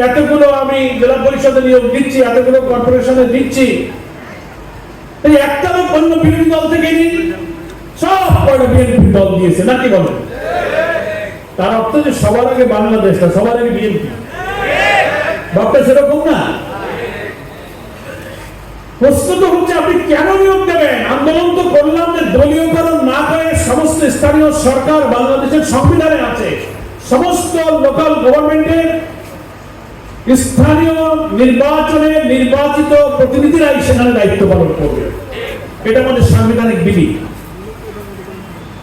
এতগুলো আমি জেলা পরিষদে নিয়োগ দিচ্ছি, এতগুলো কর্পোরেশনে দিচ্ছি, এই একটা লোক অন্য বিরোধী দল থেকে নিন, সব কয়টা বিএনপি দল দিয়েছে নাকি বলেন? তার অর্থ যে সবার আগে বাংলাদেশ না, সবার আগে বিএনপি। ব্যাপারটা সেরকম না। প্রশ্ন তো হচ্ছে আপনি কেন নিয়োগ দেবেন? আন্দোলন তো করলাম যে দলীয়করণ না করে সমস্ত স্থানীয় সরকার বাংলাদেশের সংবিধানে আছে, সমস্ত লোকাল গভর্নমেন্টের স্থানীয় নির্বাচনে নির্বাচিত প্রতিনিধিরাই সেখানে দায়িত্ব পালন করবে, এটা আমাদের সাংবিধানিক বিধি।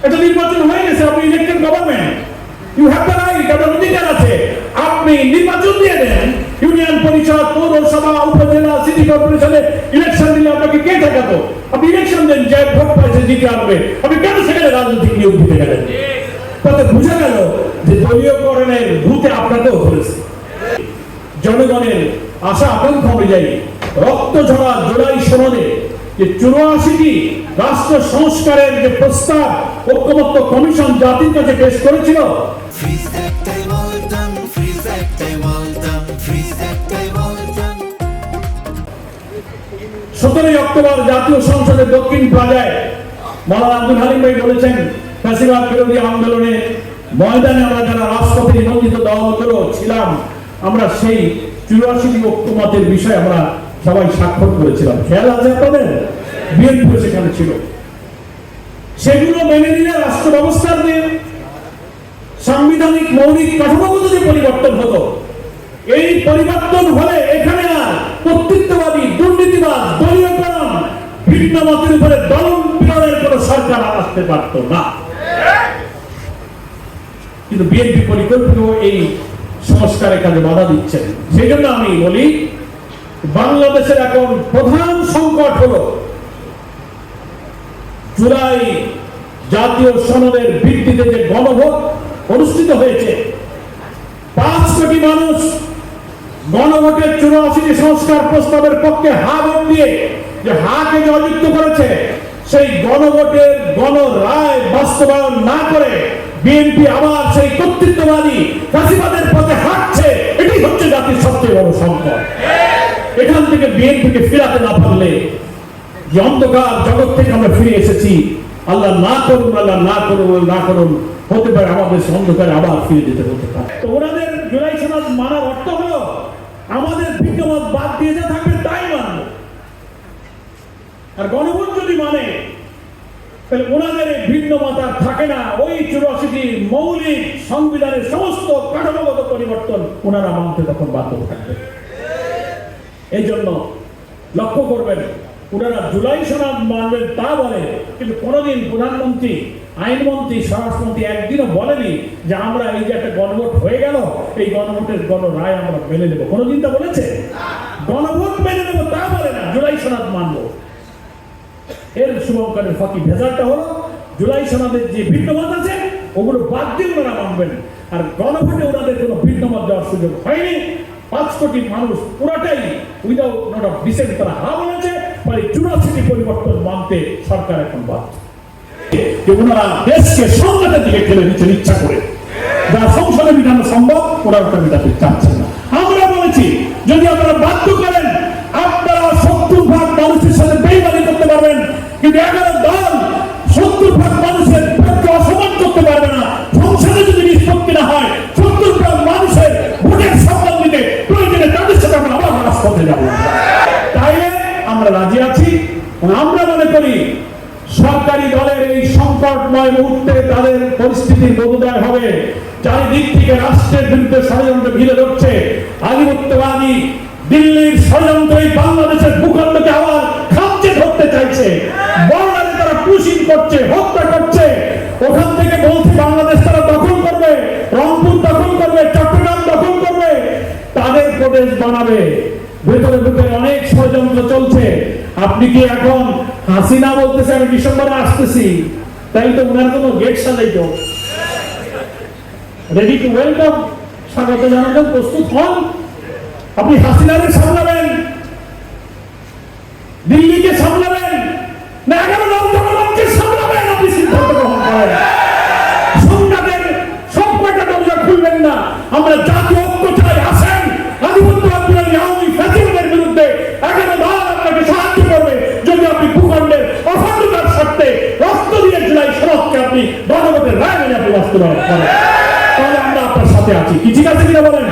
এটা নির্বাচন হয়ে গেছে, আপনি elected government, you have the right, আপনার অধিকার আছে, আপনি নির্বাচন দিয়ে দেন। ইউনিয়ন পরিষদ, পৌরসভা, উপজেলা, সিটি কর্পোরেশনে ইলেকশন দিলে আপনাকে কে ঠেকাতো? আপনি ইলেকশন দেন, যে ভোট পাইছে জিতে আসবে, আপনি কেন সেখানে রাজনৈতিক নিয়োগ দিতে গেলেন? তাতে বুঝা গেল যে দলীয়করণের ভূতে আপনাকেও ধরেছে। জনগণের আশা আকাঙ্ক্ষা অনুযায়ী রক্ত ঝরা জুলাই সনদে যে 84টি রাষ্ট্র সংস্কারের যে প্রস্তাব ঐক্যমত্য কমিশন জাতির কাছে পেশ করেছিল, 17 অক্টোবর জাতীয় সংসদের দক্ষিণ প্লাজায় মাওলানা আব্দুল হালিম ভাই বলেছেন, ফ্যাসিবাদ বিরোধী আন্দোলনে ময়দানে আমরা যারা রাষ্ট্রপতি নিবন্ধিত দলগুলো ছিলাম, আমরা সেই 84টি ঐক্যমতের বিষয়ে আমরা সবাই স্বাক্ষর করেছিলাম। খেয়াল আছে আপনাদের? বিএনপি সেখানে ছিল। সেগুলো মেনে নিলে রাষ্ট্র ব্যবস্থার যে সাংবিধানিক মৌলিক কাঠামোগত যে পরিবর্তন হতো, এই পরিবর্তন হলে এখানে আর কর্তৃত্ববাদী, দুর্নীতিবাদ, দলীয়করণ, ভিন্ন মতের উপরে দলন পীড়নের কোন সরকার আসতে পারত না। কিন্তু বিএনপি পরিকল্পিত এই সংস্কারের কাজে বাধা দিচ্ছেন। সেই জন্য আমি বলি, বাংলাদেশের এখন প্রধান সংকট হলো জুলাই জাতীয় সনদের ভিত্তিতে যে গণভোট অনুষ্ঠিত হয়েছে, 5 কোটি মানুষ গণভোটের 84টি সংস্কার প্রস্তাবের পক্ষে হা ভোট দিয়ে যে হাকে জয়যুক্ত করেছে, সেই গণভোটের গণরায় বাস্তবায়ন না করে বিএনপি আবার সেই কর্তৃত্ববাদী ফ্যাসিবাদের পথে হাঁটছে। এটাই হচ্ছে জাতির সবচেয়ে বড় সংকট। এখান থেকে বিএনপিকে ফিরাতে না পারলে, যে অন্ধকার জগৎ থেকে আমরা ফিরে এসেছি, আল্লাহ না করুন, আল্লাহ না করুন, না করুন, হতে পারে আমাদের অন্ধকারে আবার ফিরে যেতে হতে পারে। তো ওনাদের জুলাই সনদ মানার অর্থ হলো আমাদের ভিন্নমত বাদ দিয়ে যা থাকবে তাই মানব। আর গণভোট যদি মানে, তাহলে ওনাদের এই ভিন্ন মত আর থাকে না। ওই 84টি মৌলিক সংবিধানের সমস্ত কাঠামোগত পরিবর্তন ওনারা মানতে তখন বাধ্য থাকবে। এই জন্য লক্ষ্য করবেন, ওনারা জুলাই সনদ মানবেন তা বলে, কিন্তু কোনোদিন প্রধানমন্ত্রী, আইনমন্ত্রী, স্বরাষ্ট্রমন্ত্রী একদিনও বলেনি যে আমরা এই যে একটা গণভোট হয়ে গেল, এই গণভোটের গণরায় আমরা মেনে নেব। কোনোদিন তা বলেছে? গণভোট মেনে নেব তা বলে না, জুলাই সনদ মানব। এর শুভঙ্করের ফাঁকি ভেজালটা হলো জুলাই সনদের যে ভিন্নমত আছে ওগুলো বাদ দিয়ে ওনারা মানবেন। আর গণভোটে ওনাদের কোনো ভিন্নমত দেওয়ার সুযোগ হয়নি। 5 কোটি মানুষ পুরাটাই উইদাউট নট অফ ডিসেন্ট তারা হা বলেছে, ফলে 84টি পরিবর্তন মানতে সরকার এখন বাধ্য। ওনারা দেশকে সংঘাতের দিকে ঠেলে দিচ্ছেন ইচ্ছা করে, যা সংসদে বিধানো সম্ভব ওরা ওটা বিধাতে চাচ্ছেন না। আমরা বলেছি, যদি আপনারা বাধ্য করেন, আপনারা 70% মানুষের সাথে বেইমানি করতে পারবেন, কিন্তু 11 দল 70% মানুষের পক্ষে অসম্মান করতে পারবে না। সংসদে যদি নিষ্পত্তি না হয়, 70% মানুষের ভোটের সম্মান দিতে প্রয়োজনে তাদের সাথে আমরা আবার রাজপথে যাব। তাইলে আমরা রাজি আছি। আমরা মনে করি সরকারি দলের এই সংকটময় মুহূর্তে তাদের পরিস্থিতির বোধোদয় হবে। চারিদিক থেকে রাষ্ট্রের বিরুদ্ধে ষড়যন্ত্র ঘিরে ধরছে। আধিপত্যবাদী দিল্লির ষড়যন্ত্র এই বাংলাদেশের ভূখণ্ডকে আবার খামচে ধরতে চাইছে। বর্ডারে তারা পুশিং করছে, হত্যা করছে। ওখান থেকে বলছে বাংলাদেশ তারা দখল করবে, রংপুর দখল করবে, চট্টগ্রাম দখল করবে, তাদের প্রদেশ বানাবে। ভেতরে ভেতরে অনেক ষড়যন্ত্র চলছে। আপনি কি এখন হাসিনা বলতেছে আমি ডিসেম্বরে আসতেছি, তাই তো ওনার কোনো গেট সাজাইত, রেডি টু ওয়েলকাম, স্বাগত জানাতে প্রস্তুত হন। আপনি হাসিনাকে সামলাবেন, দিল্লিকে সামলাবেন, না 11 লাখ জনগণকে সামলাবেন? আপনি সিদ্ধান্ত গ্রহণ করেন। সংঘাতের সব কয়টা দরজা খুলবেন না। আমরা জাতীয় ঐক্য চাই, আসেন করেন, তাহলে আমরা আপনার সাথে আছি। কি ঠিক আছে কিনা বলেন?